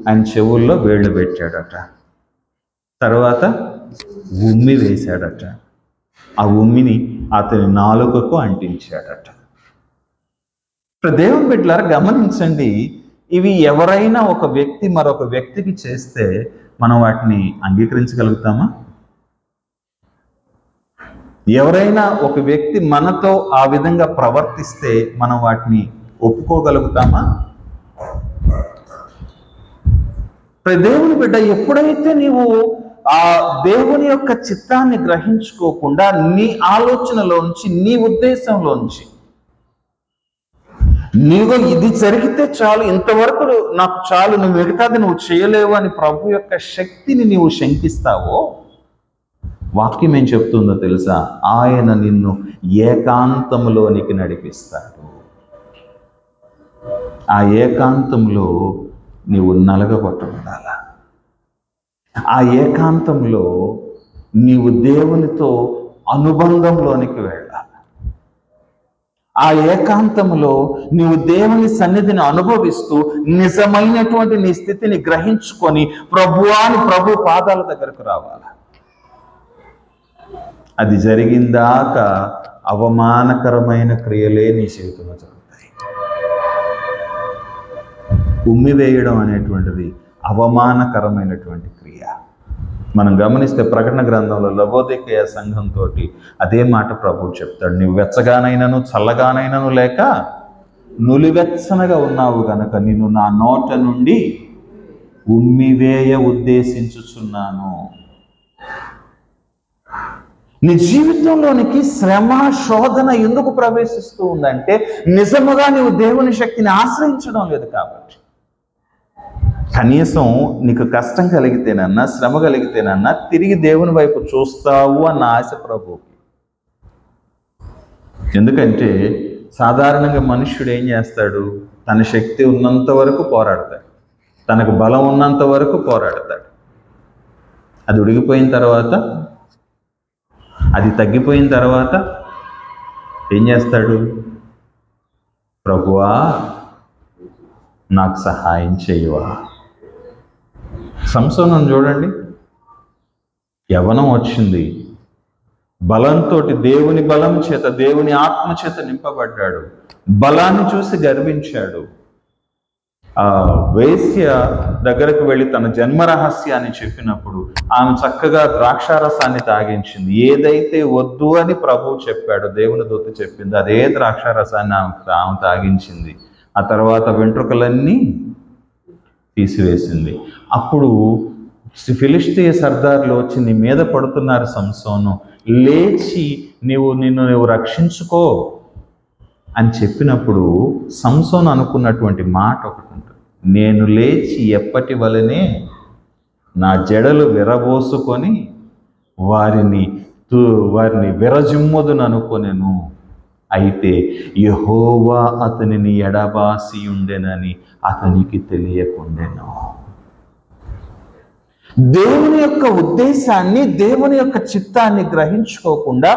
ఆయన చెవుల్లో వేళ్ళు పెట్టాడట, తర్వాత ఉమ్మి వేశాడట, ఆ ఉమ్మిని అతని నాలుకకు అంటించాడట. ఇప్పుడు దేవుని బిడ్డలారా గమనించండి, ఇవి ఎవరైనా ఒక వ్యక్తి మరొక వ్యక్తికి చేస్తే మనం వాటిని అంగీకరించగలుగుతామా? ఎవరైనా ఒక వ్యక్తి మనతో ఆ విధంగా ప్రవర్తిస్తే మనం వాటిని ఒప్పుకోగలుగుతామా? దేవుని బిడ్డ, ఎప్పుడైతే నీవు ఆ దేవుని యొక్క చిత్తాన్ని గ్రహించుకోకుండా నీ ఆలోచనలోంచి, నీ ఉద్దేశంలోంచి నీవు ఇది జరిగితే చాలు, ఇంతవరకు నాకు చాలు, నువ్వు మిగతాది నువ్వు చేయలేవు అని ప్రభు యొక్క శక్తిని నీవు శంకిస్తావో, వాక్యం ఏం చెప్తుందో తెలుసా? ఆయన నిన్ను ఏకాంతంలోనికి నడిపిస్తాడు. ఆ ఏకాంతంలో నీవు నలగగొట్టబడాలా. ఆ ఏకాంతంలో నీవు దేవునితో అనుబంధంలోనికి వెళ్ళాలి. ఆ ఏకాంతంలో నీవు దేవుని సన్నిధిని అనుభవిస్తూ నిజమైనటువంటి నీ స్థితిని గ్రహించుకొని ప్రభు పాదాల దగ్గరకు రావాలి. అది జరిగిందాక అవమానకరమైన క్రియలే నీ జీవితంలో జరుగుతాయి. ఉమ్మి వేయడం అనేటువంటిది అవమానకరమైనటువంటి క్రియ. మనం గమనిస్తే ప్రకటన గ్రంథంలో లవోదికయ సంఘంతో అదే మాట ప్రభువు చెప్తాడు. నువ్వు వెచ్చగానైనను చల్లగానైనను లేక నులివెచ్చనగా ఉన్నావు గనక నిన్ను నా నోట నుండి ఉమ్మివేయ ఉద్దేశించుచున్నాను. నీ జీవితంలోనికి శ్రమ, శోధన ఎందుకు ప్రవేశిస్తూ ఉందంటే నిజముగా నీవు దేవుని శక్తిని ఆశ్రయించడం లేదు కాబట్టి. కనీసం నీకు కష్టం కలిగితేనన్నా, శ్రమ కలిగితేనన్నా తిరిగి దేవుని వైపు చూస్తావు అన్న ఆశ ప్రభువుకి. ఎందుకంటే సాధారణంగా మనుష్యుడు ఏం చేస్తాడు? తన శక్తి ఉన్నంత వరకు పోరాడతాడు, తనకు బలం ఉన్నంత వరకు పోరాడతాడు. అది ఉడిగిపోయిన తర్వాత, అది తగ్గిపోయిన తర్వాత ఏం చేస్తాడు? ప్రభువా నాకు సహాయం చేయవా. సంసోను చూడండి, యవ్వనం వచ్చింది, బలంతో, దేవుని బలం చేత, దేవుని ఆత్మ చేత నింపబడ్డాడు. బలాన్ని చూసి గర్వించాడు. ఆ వేశ్య దగ్గరకు వెళ్ళి తన జన్మ రహస్యాన్ని చెప్పినప్పుడు ఆమె చక్కగా ద్రాక్షారసాన్ని తాగించింది. ఏదైతే వద్దు అని ప్రభువు చెప్పాడు, దేవుని దూత చెప్పింది, అదే ద్రాక్షారసాన్ని ఆమె తాగించింది. ఆ తర్వాత వెంట్రుకలన్నీ తీసివేసింది. అప్పుడు ఫిలిష్తీయ సర్దార్లు వచ్చి నీ మీద పడుతున్నారు సంసోను, లేచి నిన్ను రక్షించుకో అని చెప్పినప్పుడు సంసోను అనుకున్నటువంటి మాట ఒకటి ఉంటుంది. నేను లేచి ఎప్పటి వలనే నా జడలు విరబోసుకొని వారిని విరజిమ్ముదును అనుకొనెను. అయితే యెహోవా అతనిని ఎడబాసి ఉండెనని అతనికి తెలియకుండెను. దేవుని యొక్క ఉద్దేశాన్ని, దేవుని యొక్క చిత్తాన్ని గ్రహించుకోకుండా,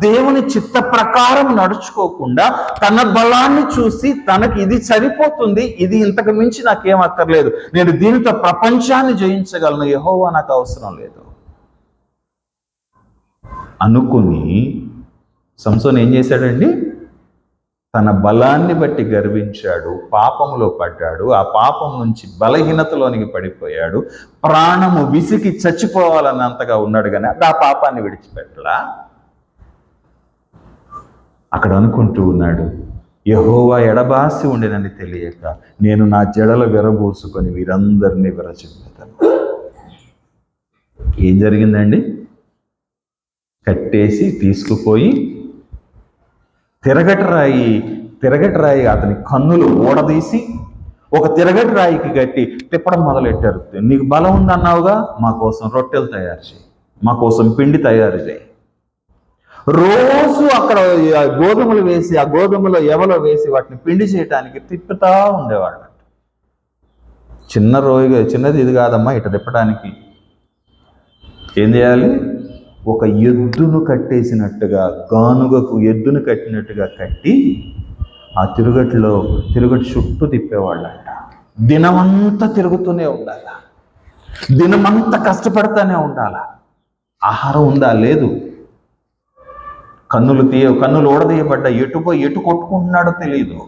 దేవుని చిత్త ప్రకారం నడుచుకోకుండా, తన బలాన్ని చూసి తనకి ఇది సరిపోతుంది, ఇది ఇంతకు మించి నాకేం అక్కర్లేదు, నేను దీనితో ప్రపంచాన్ని జయించగలను, యెహోవా నాకు అవసరం లేదు అనుకుని సంసోను ఏం చేశాడండి? తన బలాన్ని బట్టి గర్వించాడు, పాపములో పడ్డాడు. ఆ పాపం నుంచి బలహీనతలోనికి పడిపోయాడు. ప్రాణము విసికి చచ్చిపోవాలన్నంతగా ఉన్నాడు, కానీ ఆ పాపాన్ని విడిచిపెట్టలా. అక్కడ అనుకుంటూ ఉన్నాడు, యెహోవా ఎడబాసి ఉండేనని తెలియక నేను నా జడలు విరబోసుకొని వీరందరినీ విరచిమ్మెదను. ఏం జరిగిందండి? కట్టేసి తీసుకుపోయి తిరగటి రాయి అతని కన్నులు ఊడదీసి ఒక తిరగటి రాయికి కట్టి తిప్పడం మొదలెట్టారు. నీకు బలం ఉందన్నావుగా, మా కోసం రొట్టెలు తయారు చేయి, మా కోసం పిండి తయారు చేయి. రోజు అక్కడ గోధుమలు వేసి ఆ గోధుమలో ఎవలో వేసి వాటిని పిండి చేయటానికి తిప్పుతా ఉండేవాళ్ళు. చిన్నది ఇది కాదమ్మా, ఇట తిప్పడానికి ఏం చేయాలి? ఒక ఎద్దును కట్టేసినట్టుగా, గానుగకు ఎద్దును కట్టినట్టుగా కట్టి ఆ తిరుగటి చుట్టూ తిప్పేవాళ్ళంట. దినమంతా తిరుగుతూనే ఉండాల, దినమంతా కష్టపడతానే ఉండాల. ఆహారం ఉందా? లేదు. కన్నులు ఊడదీయబడ్డా ఎటు కొట్టుకుంటున్నాడో తెలియదు,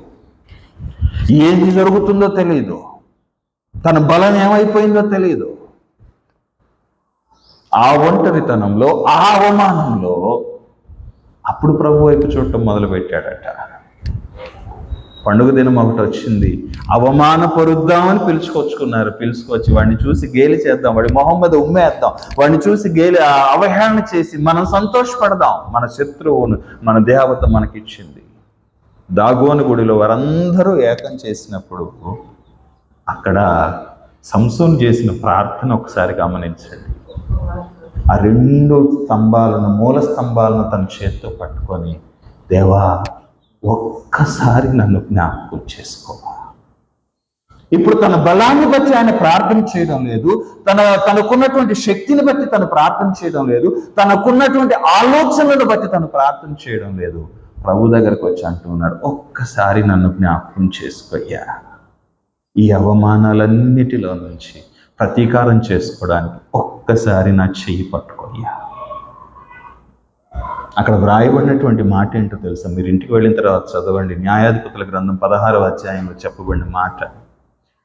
ఏది జరుగుతుందో తెలియదు, తన బలం ఏమైపోయిందో తెలియదు. ఆ ఒంటరితనంలో, ఆ అవమానంలో అప్పుడు ప్రభు వైపు చూడటం మొదలుపెట్టాడట. పండుగ దినం ఒకటి వచ్చింది, అవమానపరుద్దామని పిలుచుకొచ్చి వాడిని చూసి గేలి చేద్దాం, వాడి మొహం మీద ఉమ్మేద్దాం, వాడిని చూసి అవహేళన చేసి మనం సంతోషపడదాం. మన శత్రువును మన దేవత మనకిచ్చింది. దాగోను గుడిలో వారందరూ ఏకం చేసినప్పుడు అక్కడ సంసోను చేసిన ప్రార్థన ఒకసారి గమనించండి. ఆ 2 మూల స్తంభాలను తన చేత్తో పట్టుకొని, దేవా ఒక్కసారి నన్ను జ్ఞాపకం చేసుకో. ఇప్పుడు తన బలాన్ని బట్టి ఆయన ప్రార్థన చేయడం లేదు, తనకున్నటువంటి శక్తిని బట్టి తను ప్రార్థన చేయడం లేదు, తనకున్నటువంటి ఆలోచనలను బట్టి తను ప్రార్థన చేయడం లేదు. ప్రభు దగ్గరకు వచ్చి అంటున్నాడు, ఒక్కసారి నన్ను జ్ఞాపకం చేసుకోయ్యా. ఈ అవమానాలన్నిటిలో నుంచి ప్రతీకారం చేసుకోవడానికి ఒక్కసారి నా చెయ్యి పట్టుకోయ్యా. అక్కడ వ్రాయబడినటువంటి మాట ఏంటో తెలుసా? మీరు ఇంటికి వెళ్ళిన తర్వాత చదవండి. న్యాయాధిపతుల గ్రంథం 16వ అధ్యాయంలో చెప్పబడిన మాట.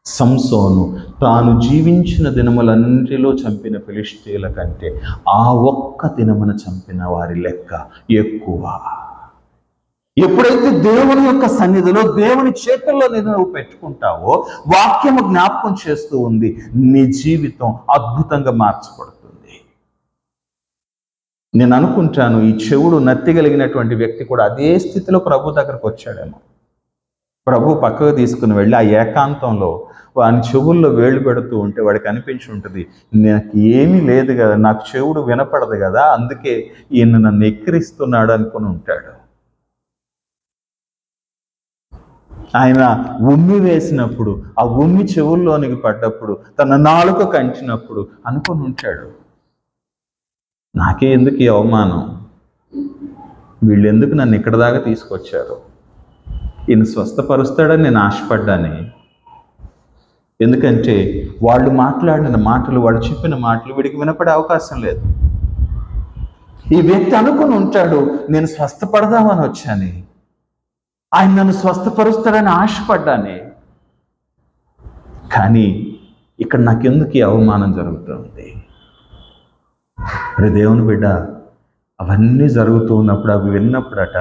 సంసోను తాను జీవించిన దినములన్నిటిలో చంపిన ఫిలిష్తీయుల కంటే ఆ ఒక్క దినమున చంపిన వారి లెక్క ఎక్కువ. ఎప్పుడైతే దేవుని యొక్క సన్నిధిలో, దేవుని చేతుల్లో నువ్వు పెట్టుకుంటావో, వాక్యము జ్ఞాపకం చేస్తూ ఉంది, నీ జీవితం అద్భుతంగా మార్చబడుతుంది. నేను అనుకుంటాను, ఈ చెవుడు నత్తి కలిగినటువంటి వ్యక్తి కూడా అదే స్థితిలో ప్రభు దగ్గరకు వచ్చాడేమో. ప్రభు పక్కకు తీసుకుని వెళ్ళి ఆ ఏకాంతంలో వాని చెవుల్లో వేళ్ళు పెడుతూ ఉంటే వాడికి అనిపించి ఉంటుంది, నాకు ఏమీ లేదు కదా, నాకు చెవుడు వినపడదు కదా, అందుకే ఈయన నన్ను ఎక్కిరిస్తున్నాడు అనుకుని ఉంటాడు. ఆయన ఉమ్మి వేసినప్పుడు, ఆ ఉమ్మి చెవుల్లోనికి పడ్డప్పుడు, తన నాలుక కంచినప్పుడు అనుకుని ఉంటాడు, నాకే ఎందుకు ఈ అవమానం, వీళ్ళు ఎందుకు నన్ను ఇక్కడ దాకా తీసుకొచ్చారు, ఈయన స్వస్థపరుస్తాడని నేను ఆశపడ్డానే. ఎందుకంటే వాళ్ళు మాట్లాడిన మాటలు, వాళ్ళు చెప్పిన మాటలు వీడికి వినపడే అవకాశం లేదు. ఈ వ్యక్తి అనుకుని ఉంటాడు, నేను స్వస్థపడదామని వచ్చాను, ఆయన నన్ను స్వస్థపరుస్తాడని ఆశపడ్డానే, కానీ ఇక్కడ నాకెందుకు ఈ అవమానం జరుగుతుంది? దేవుని బిడ్డ, అవన్నీ జరుగుతూ ఉన్నప్పుడు, అవి విన్నప్పుడట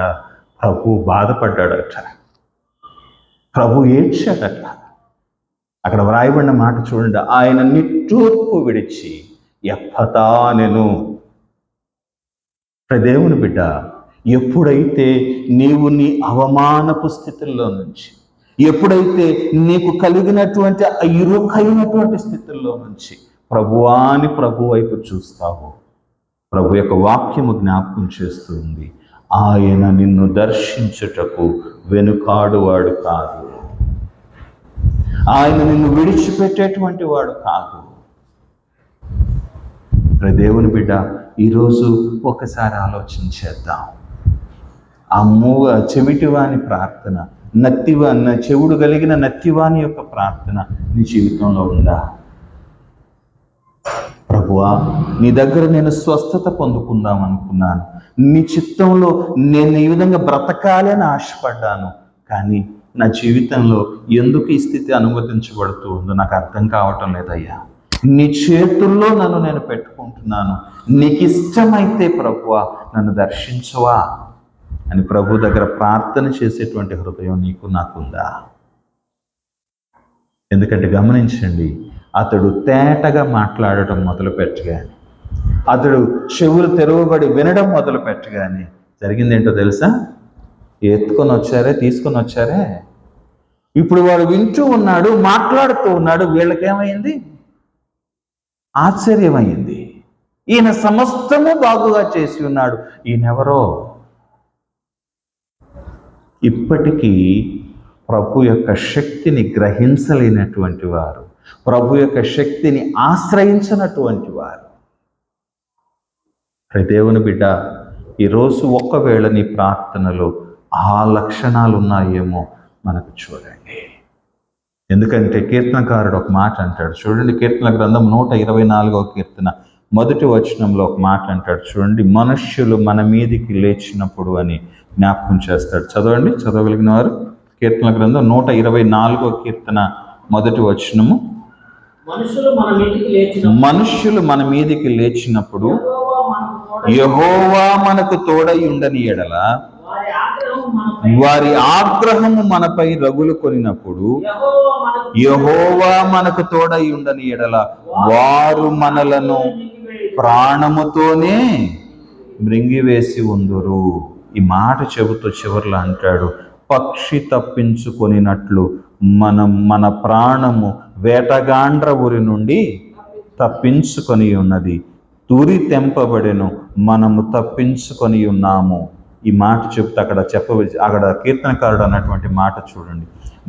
ప్రభు బాధపడ్డాడట, ప్రభు ఏడ్చాడట. అక్కడ వ్రాయబడిన మాట చూడండి, ఆయన నిట్టూర్పు విడిచి ఎఫ్ఫతా అనెను. దేవుని బిడ్డ, ఎప్పుడైతే నీవు నీ అవమానపు స్థితుల్లో నుంచి, ఎప్పుడైతే నీకు కలిగినటువంటి ఇరుకైనటువంటి స్థితుల్లో నుంచి ప్రభు వైపు చూస్తావో, ప్రభు యొక్క వాక్యము జ్ఞాపకం చేస్తుంది, ఆయన నిన్ను దర్శించుటకు వెనుకాడువాడు కాదు, ఆయన నిన్ను విడిచిపెట్టేటువంటి వాడు కాదు. దేవుని బిడ్డ, ఈరోజు ఒకసారి ఆలోచన చేద్దాం. ఆ చెవిటివాని ప్రార్థన, చెవుడు కలిగిన నత్తివాని యొక్క ప్రార్థన నీ జీవితంలో ఉందా? ప్రభువా, నీ దగ్గర నేను స్వస్థత పొందుకుందాం అనుకున్నాను, నీ చిత్తంలో నేను ఈ విధంగా బ్రతకాలి అని ఆశపడ్డాను, కానీ నా జీవితంలో ఎందుకు ఈ స్థితి అనుమతించబడుతూ ఉందో నాకు అర్థం కావటం లేదయ్యా. నీ చేతుల్లో నన్ను నేను పెట్టుకుంటున్నాను, నీకు ఇష్టమైతే ప్రభువా నన్ను దర్శించవా అని ప్రభు దగ్గర ప్రార్థన చేసేటువంటి హృదయం నీకు నాకుందా? ఎందుకంటే గమనించండి, అతడు తేటగా మాట్లాడటం మొదలు పెట్టగానే, అతడు చెవులు తెరవబడి వినడం మొదలు పెట్టగానే జరిగిందేంటో తెలుసా? తీసుకొని వచ్చారే. ఇప్పుడు వాడు వింటూ ఉన్నాడు, మాట్లాడుతూ ఉన్నాడు. వీళ్ళకేమైంది? ఆశ్చర్యమైంది. ఈయన సమస్తము బాగుగా చేసి ఉన్నాడు, ఈయనెవరో? ఇప్పటికీ ప్రభు యొక్క శక్తిని గ్రహించలేనటువంటి వారు, ప్రభు యొక్క శక్తిని ఆశ్రయించినటువంటి వారు. దేవుని బిడ్డ, ఈరోజు ఒక్కవేళ నీ ప్రార్థనలో ఆ లక్షణాలు ఉన్నాయేమో మనకు చూడండి. ఎందుకంటే కీర్తనకారుడు ఒక మాట అంటాడు చూడండి. కీర్తన గ్రంథం 124వ కీర్తన మొదటి వచనంలో ఒక మాట అంటాడు చూడండి. మనుష్యులు మన మీదికి లేచినప్పుడు అని జ్ఞాపకం చేస్తాడు. చదవండి, చదవగలిగిన వారు. కీర్తన గ్రంథం 124వ కీర్తన మొదటి వచనము. మనుష్యులు మన మీదికి లేచినప్పుడు యెహోవా మనకు తోడై ఉండని ఎడల, వారి ఆగ్రహము మనపై రగులు కొనినప్పుడు యెహోవా మనకు తోడై ఉండని ఎడల, వారు మనలను ప్రాణముతోనే మృంగివేసి ఉందురు. ఈ మాట చెబుతూ చివర్లో అంటాడు, పక్షి తప్పించుకొనినట్లు మన ప్రాణము వేటగాండ్ర ఊరి నుండి తప్పించుకొని ఉన్నది. తురి తెంపబడెను, మనము తప్పించుకొని ఉన్నాము. ఈ మాట చెప్తే అక్కడ కీర్తనకారుడు అన్నటువంటి మాట చూడండి.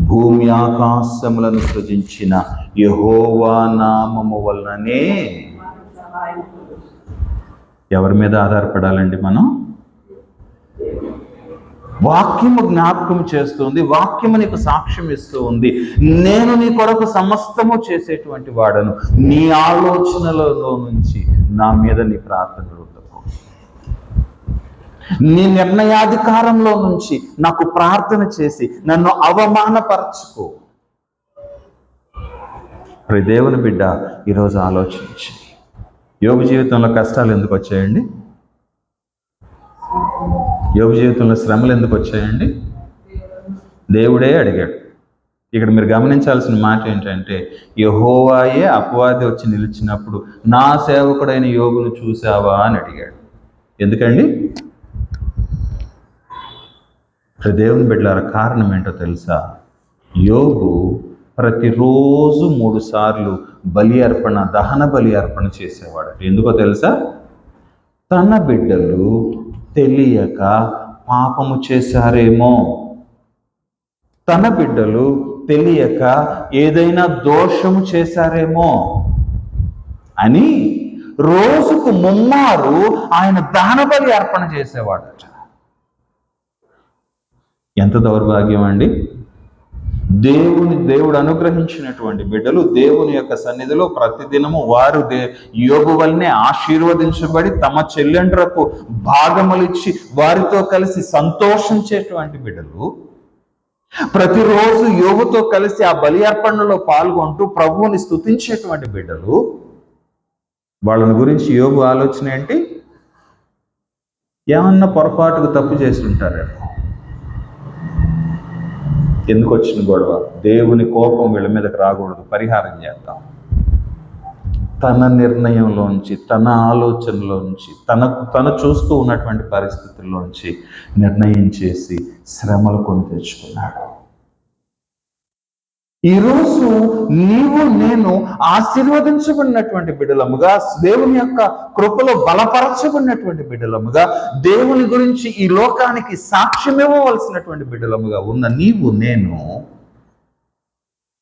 భూమి ఆకాశములను సృజించిన యెహోవా నామము వలననే. ఎవరి మీద ఆధారపడాలండి మనం? వాక్యము జ్ఞాపకం చేస్తుంది, వాక్యము నీకు సాక్ష్యం ఇస్తూ ఉంది. నేను నీ కొరకు సమస్తము చేసేటువంటి వాడను. నీ ఆలోచనలలో నుంచి నా మీద నీ ప్రార్థనలు ఉండవు. నీ నిర్ణయాధికారంలో నుంచి నాకు ప్రార్థన చేసి నన్ను అవమానపరచుకో. దేవుని బిడ్డ, ఈరోజు ఆలోచించి, యోబు జీవితంలో కష్టాలు ఎందుకు వచ్చాయండి? యోబు జీవితంలో శ్రమలు ఎందుకు వచ్చాయండి? దేవుడే అడిగాడు. ఇక్కడ మీరు గమనించాల్సిన మాట ఏంటంటే, యెహోవాయే అపవాది వచ్చి నిలిచినప్పుడు నా సేవకుడైన యోబును చూసావా అని అడిగాడు. ఎందుకండి? దేవుని బిడ్డలారా, కారణం ఏంటో తెలుసా? యోబు ప్రతిరోజు 3 సార్లు దహన బలి అర్పణ చేసేవాడు. ఎందుకో తెలుసా? తన బిడ్డలు తెలియక పాపము చేశారేమో, తన బిడ్డలు తెలియక ఏదైనా దోషము చేశారేమో అని రోజుకు 3 మారు ఆయన దహన బలి అర్పణ చేసేవాడట. ఎంత దౌర్భాగ్యం అండి! దేవుడు అనుగ్రహించినటువంటి బిడ్డలు దేవుని యొక్క సన్నిధిలో ప్రతిదినము వారు యోబు వల్లనే ఆశీర్వదించబడి తమ చెల్లెండ్రకు భాగములిచ్చి వారితో కలిసి సంతోషించేటువంటి బిడ్డలు, ప్రతిరోజు యోబుతో కలిసి ఆ బలి అర్పణలో పాల్గొంటూ ప్రభువుని స్తుతించేటువంటి బిడ్డలు, వాళ్ళని గురించి యోబు ఆలోచన ఏంటి? ఏమన్నా పొరపాటుకు తప్పు చేసి ఉంటారేమో. ఎందుకు వచ్చిన గొడవ? దేవుని కోపం వీళ్ళ మీదకి రాకూడదు, పరిహారం చేద్దాం. తన నిర్ణయంలోంచి, తన ఆలోచనలోంచి, తను చూస్తూ ఉన్నటువంటి పరిస్థితుల్లోంచి నిర్ణయం చేసి శ్రమలు కొని తెచ్చుకున్నాడు. ఈరోజు నీవు నేను ఆశీర్వదించబడినటువంటి బిడ్డలముగా, దేవుని యొక్క కృపలో బలపరచబడినటువంటి బిడ్డలముగా, దేవుని గురించి ఈ లోకానికి సాక్ష్యం ఇవ్వవలసినటువంటి బిడ్డలముగా ఉన్న నీవు నేను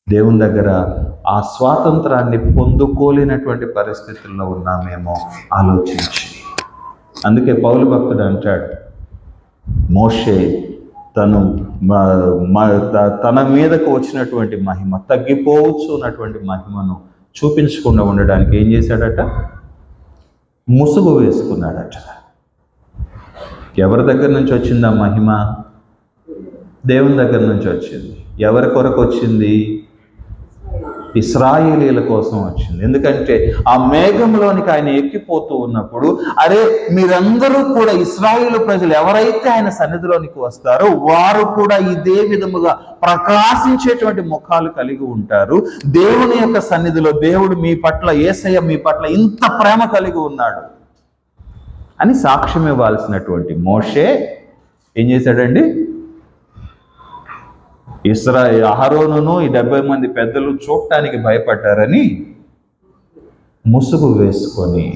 దేవుని దగ్గర ఆ స్వాతంత్రాన్ని పొందుకోలేనటువంటి పరిస్థితుల్లో ఉన్నామేమో ఆలోచించి. అందుకే పౌలు భక్తుడు అంటాడు, మోషే తన మీదకు వచ్చినటువంటి మహిమ, తగ్గిపోవచ్చు ఉన్నటువంటి మహిమను చూపించకుండా ఉండడానికి ఏం చేశాడట? ముసుగు వేసుకున్నాడట. ఎవరి దగ్గర నుంచి వచ్చింది ఆ మహిమ? దేవుని దగ్గర నుంచి వచ్చింది. ఎవరి కొరకు వచ్చింది? ఇశ్రాయేలీల కోసం వచ్చింది. ఎందుకంటే ఆ మేఘంలోనికి ఆయన ఎక్కిపోతూ ఉన్నప్పుడు, అరే మీరందరూ కూడా ఇశ్రాయేలు ప్రజలు ఎవరైతే ఆయన సన్నిధిలోనికి వస్తారో వారు కూడా ఇదే విధముగా ప్రకాశించేటువంటి ముఖాలు కలిగి ఉంటారు. దేవుని యొక్క సన్నిధిలో దేవుడు మీ పట్ల, యేసయ్య మీ పట్ల ఇంత ప్రేమ కలిగి ఉన్నాడు అని సాక్ష్యం ఇవ్వాల్సినటువంటి మోషే ఏం చేశాడండి? అహరోనును ఈ 70 మంది పెద్దలు చూడటానికి భయపడ్డారని ముసుగు వేసుకొని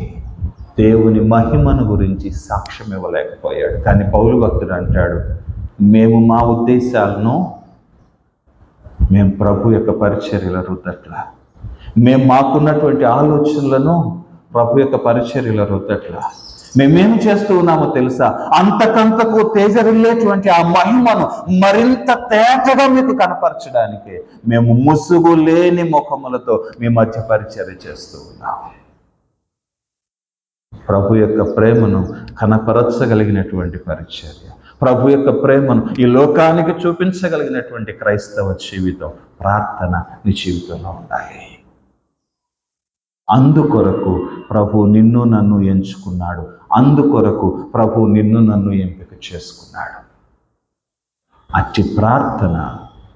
దేవుని మహిమను గురించి సాక్ష్యం ఇవ్వలేకపోయాడు. కానీ పౌలు భక్తుడు అంటాడు, మేము మా ఉద్దేశాలను మేము ప్రభు యొక్క పరిచర్యల రుద్దట్లా, మేము మాకున్నటువంటి ఆలోచనలను ప్రభు యొక్క పరిచర్యల రుద్దట్లా, మేమేం చేస్తూ ఉన్నామో తెలుసా? అంతకంతకు తేజరిల్లేటువంటి ఆ మహిమను మరింత తేటగా మీకు కనపరచడానికి మేము ముసుగు లేని ముఖములతో మీ మధ్య పరిచర్య చేస్తూ ఉన్నాం. ప్రభు యొక్క ప్రేమను కనపరచగలిగినటువంటి పరిచర్య, ప్రభు యొక్క ప్రేమను ఈ లోకానికి చూపించగలిగినటువంటి క్రైస్తవ జీవితం, ప్రార్థన నీ జీవితంలో ఉండాలి. అందుకొరకు ప్రభు నిన్ను నన్ను ఎంచుకున్నాడు. అందుకొరకు ప్రభు నిన్ను నన్ను ఎంపిక చేసుకున్నాడు. అట్టి ప్రార్థన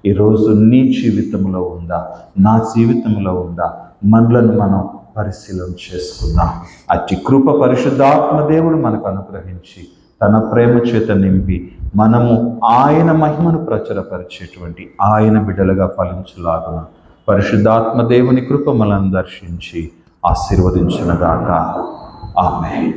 ఈరోజు నీ జీవితంలో ఉందా, నా జీవితంలో ఉందా? మనలను మనం పరిశీలన చేసుకుందాం. అట్టి కృప పరిశుద్ధాత్మ దేవుడు మనకు అనుగ్రహించి తన ప్రేమ చేత నింపి మనము ఆయన మహిమను ప్రచురపరిచేటువంటి ఆయన బిడ్డలుగా ఫలించులాగున పరిశుద్ధాత్మ దేవుని కృప మనల్ని దర్శించి ఆశీర్వదించునుగాక. ఆమేన్.